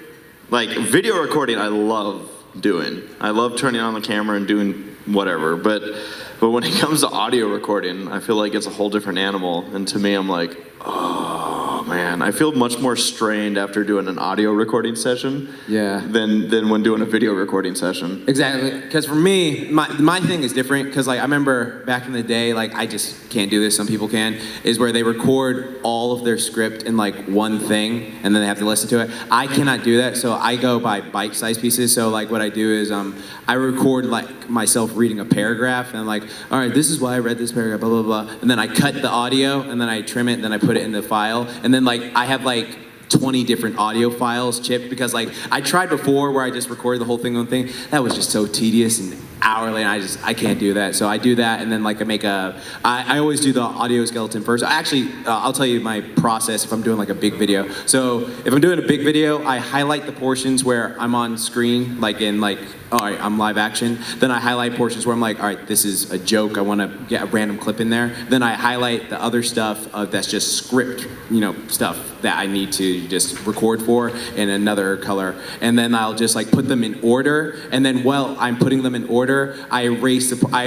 Like video recording, I love doing. I love turning on the camera and doing whatever, but when it comes to audio recording, I feel like it's a whole different animal. And to me, I'm like, oh man, I feel much more strained after doing an audio recording session than when doing a video recording session. Exactly, because for me, my thing is different, because like I remember back in the day, like I just can't do this, some people can, is where they record all of their script in like one thing and then they have to listen to it. I cannot do that, so I go by bite-sized pieces. So like what I do is I record like myself reading a paragraph, and I'm like, all right, this is why I read this paragraph, blah, blah, blah. And then I cut the audio, and then I trim it, and then I put it in the file. And then like I have like 20 different audio files chipped, because like I tried before where I just recorded the whole thing on thing. That was just so tedious and hourly, and I can't do that. So I do that, and then like I always do the audio skeleton first. Actually, I'll tell you my process if I'm doing like a big video. So if I'm doing a big video, I highlight the portions where I'm on screen, like in like, all right, I'm live action. Then I highlight portions where I'm like, all right, this is a joke, I want to get a random clip in there. Then I highlight the other stuff that's just script, stuff that I need to just record for in another color. And then I'll just like put them in order. And then while I'm putting them in order, I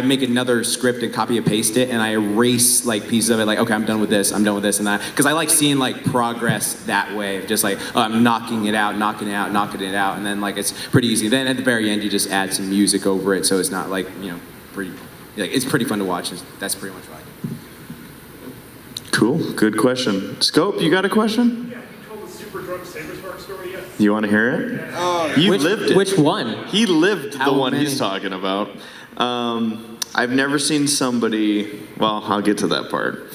make another script and copy and paste it, and I erase like pieces of it, like, okay, I'm done with this and that. Because I like seeing like progress that way, just like, oh, I'm knocking it out, and then like it's pretty easy. Then at the very end, you just add some music over it, so it's not like, it's pretty fun to watch. That's pretty much what I do. Cool, good question. Scope, you got a question? Yeah, you told the super drunk Saberspark story yet? You want to hear it? You lived it. Which one? He lived the one he's talking about. I've never seen somebody, well, I'll get to that part.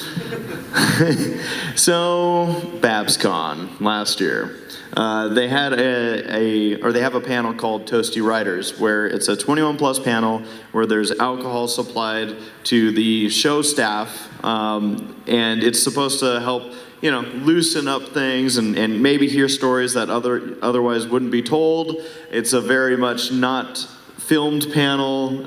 So, BabsCon last year. They had they have a panel called Toasty Writers, where it's a 21 plus panel where there's alcohol supplied to the show staff, and it's supposed to help, loosen up things and maybe hear stories that otherwise wouldn't be told. It's a very much not filmed panel,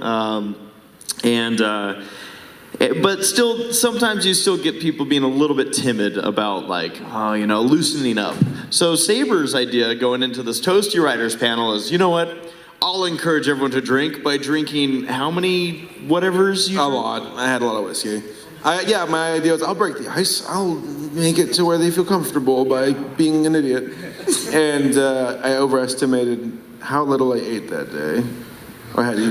but still, sometimes you still get people being a little bit timid about like, loosening up. So Saber's idea going into this Toasty Writers panel is, you know what? I'll encourage everyone to drink by drinking how many whatevers you A lot. I had a lot of whiskey. My idea was I'll break the ice. I'll make it to where they feel comfortable by being an idiot. And I overestimated how little I ate that day.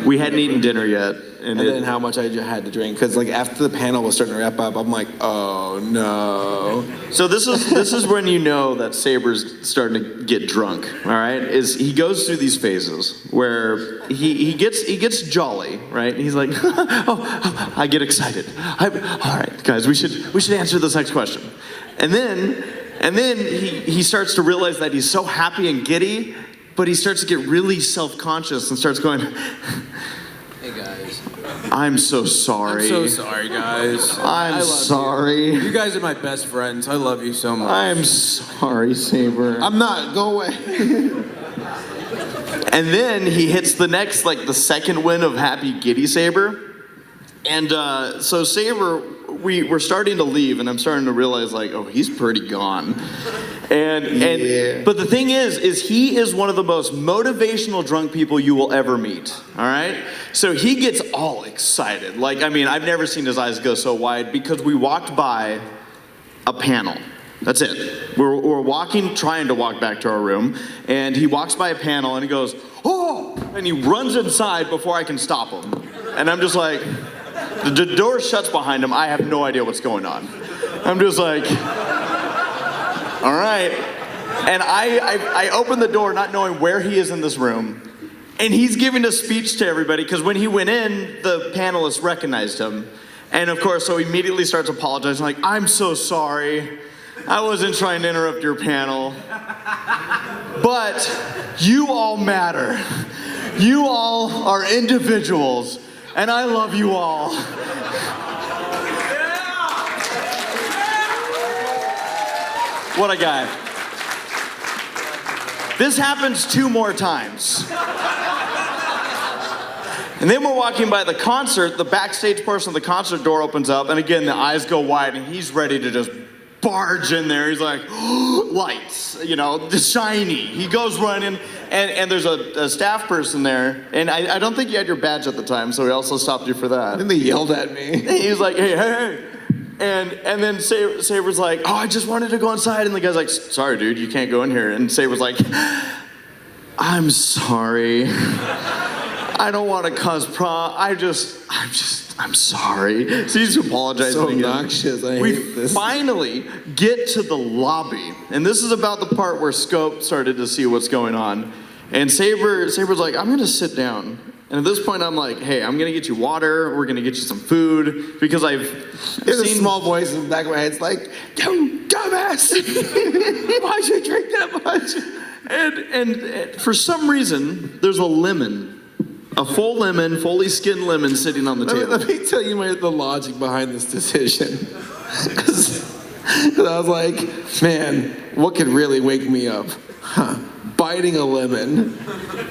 We hadn't eaten dinner yet. And then how much I had to drink. Because like after the panel was starting to wrap up, I'm like, oh no. So this is when you know that Saber's starting to get drunk, all right? Is he goes through these phases where he gets jolly, right? He's like, oh, I get excited. All right, guys, we should answer this next question. And then he starts to realize that he's so happy and giddy, but he starts to get really self-conscious and starts going, hey guys. I'm so sorry. I'm so sorry, guys. I'm sorry. You guys are my best friends. I love you so much. I'm sorry, Saber. I'm not. Go away. And then he hits the next, like the second win of Happy Giddy Saber. And so Saber we're starting to leave, and I'm starting to realize like, oh, he's pretty gone. And but the thing is he is one of the most motivational drunk people you will ever meet. All right, so he gets all excited. Like, I mean, I've never seen his eyes go so wide because we walked by a panel. That's it. We're walking, trying to walk back to our room, and he walks by a panel and he goes, oh, and he runs inside before I can stop him. And I'm just like, the door shuts behind him. I have no idea what's going on. I'm just like, all right. And I open the door not knowing where he is in this room, and he's giving a speech to everybody because when he went in, the panelists recognized him. And of course, so he immediately starts apologizing, like, I'm so sorry. I wasn't trying to interrupt your panel. But you all matter. You all are individuals, and I love you all. What a guy. This happens 2 more times. And then we're walking by the concert, the backstage portion of the concert door opens up, and again, the eyes go wide, and he's ready to just barge in there. He's like, lights, you know, shiny. He goes running, and there's a staff person there, and I don't think you had your badge at the time, so he also stopped you for that. And they yelled at me. He was like, hey. And then Saber's like, oh, I just wanted to go inside, and the guy's like, sorry, dude, you can't go in here. And Saber's like, I'm sorry. I don't want to cause I'm sorry. So he's apologizing So again. obnoxious. I hate this. Finally get to the lobby. And this is about the part where Scope started to see what's going on. And Saber's like, I'm going to sit down. And at this point, I'm like, hey, I'm going to get you water. We're going to get you some food. Because I've There's seen a small voice in the back of my head. It's like, you dumbass. Why'd you drink that much? And for some reason, there's a lemon. A full lemon, fully skinned lemon sitting on the table. Let me tell you the logic behind this decision. Because I was like, man, what could really wake me up? Biting a lemon.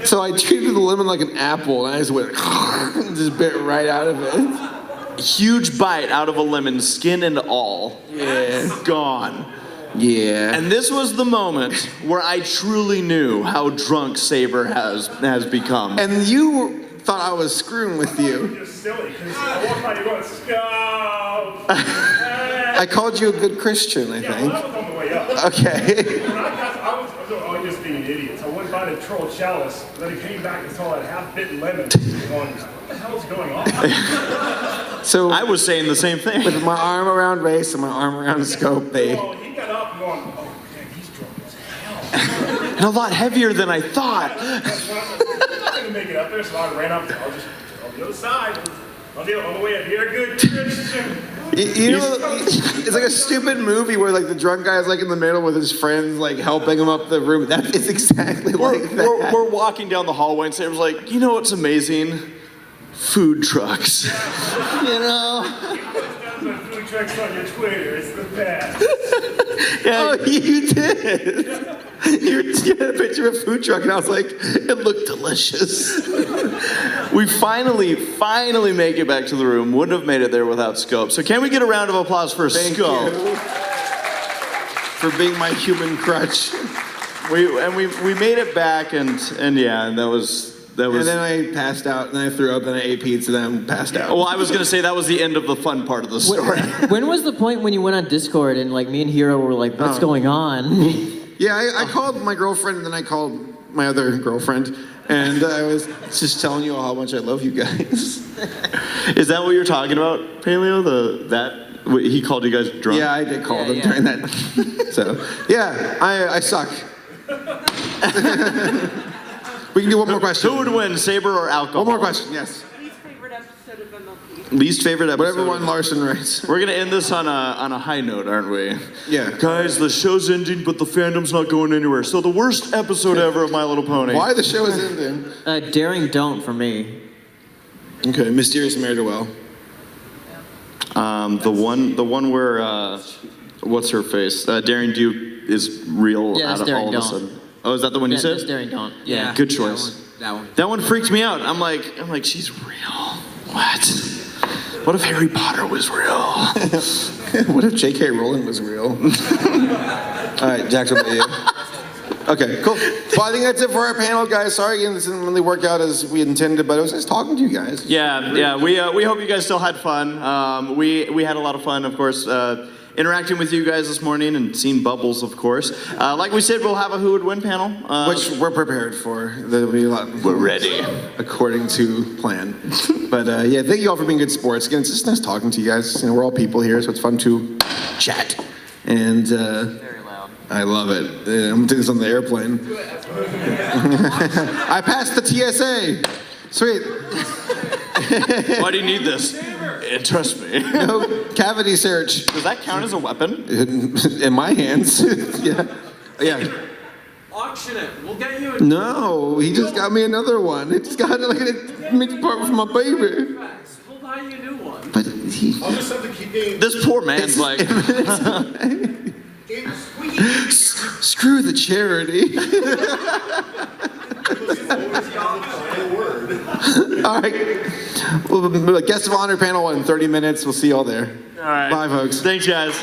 So I treated the lemon like an apple, and I just went, and just bit right out of it. Huge bite out of a lemon, skin and all. Yeah. Gone. Yeah. And this was the moment where I truly knew how drunk Saber has become. And you thought I was screwing with you. You're silly, because I walked by you going, Scout! I called you a good Christian, I think. Well, that was on the way up. Okay. When I was just being an idiot. So I went by the troll chalice, and then he came back and saw that half-bitten lemon. Going, what the hell's going on? So I was saying the same thing. With my arm around Race and my arm around Scope, Well, he got up and going, oh, man, he's drunk as hell. And a lot heavier than I thought. I'm not going to make it up there, so I ran up there. I'll just on the other side. On the way up here, good Christian. You know, it's like a stupid movie where like the drunk guy's like in the middle with his friends like helping him up the room. That is exactly like that. We're walking down the hallway and Saber's like, you know what's amazing? Food trucks. You know? Food trucks on your Twitter, it's the best. Yeah. Oh, you did. You had a picture of a food truck, and I was like, it looked delicious. We finally make it back to the room. Wouldn't have made it there without Scope. So can we get a round of applause for Thank Scope? you for being my human crutch. We made it back, and that was. And then I passed out, and then I threw up, and I ate pizza, then I passed out. Well, I was gonna say that was the end of the fun part of the story. When was the point when you went on Discord and like me and Hero were like, what's going on? Yeah, I called my girlfriend, and then I called my other girlfriend, and I was just telling you all how much I love you guys. Is that what you're talking about, Paleo? He called you guys drunk? Yeah, I did call them during that. So, yeah, I suck. We can do one more question. Who would win, Saber or alcohol? One more question, yes. Least favorite episode of MLP. Least favorite episode. Whatever one Larson writes. We're gonna end this on a high note, aren't we? Yeah. Guys, the show's ending, but the fandom's not going anywhere. So the worst episode ever of My Little Pony. Why the show is ending? Daring Don't for me. Okay, Mysterious Mary-to-Well. The one where what's her face? Daring Do is real Yeah, out of Daring all of a Don't. sudden. Oh, is that the one you said? That's Daring Don't. Yeah. Good choice. That one. That one freaked me out. I'm like, she's real. What? What if Harry Potter was real? What if J.K. Rowling was real? All right, Jax, what about you? Okay, cool. Well, I think that's it for our panel, guys. Sorry again, this didn't really work out as we intended, but it was nice talking to you guys. Yeah. We hope you guys still had fun. We had a lot of fun, of course, interacting with you guys this morning and seeing Bubbles, of course. Like we said, we'll have a Who Would Win panel. Which we're prepared for. There'll be a lot. We're ready. According to plan. But yeah, thank you all for being good sports. Again, it's just nice talking to you guys. You know, we're all people here, so it's fun to chat. And Very loud. I love it. I'm doing this on the airplane. I passed the TSA. Sweet. Why do you need this? Trust me. No cavity search. Does that count as a weapon? In my hands. Yeah. Auction it. We'll get you a... No, he just got me another one. It just got like a mixed part from my baby. We'll buy you a new one. But he... I'll just have to keep getting... This poor man's like... Screw the charity. All right. Well, guest of honor panel in 30 minutes. We'll see you all there. All right. Bye, folks. Thanks, guys.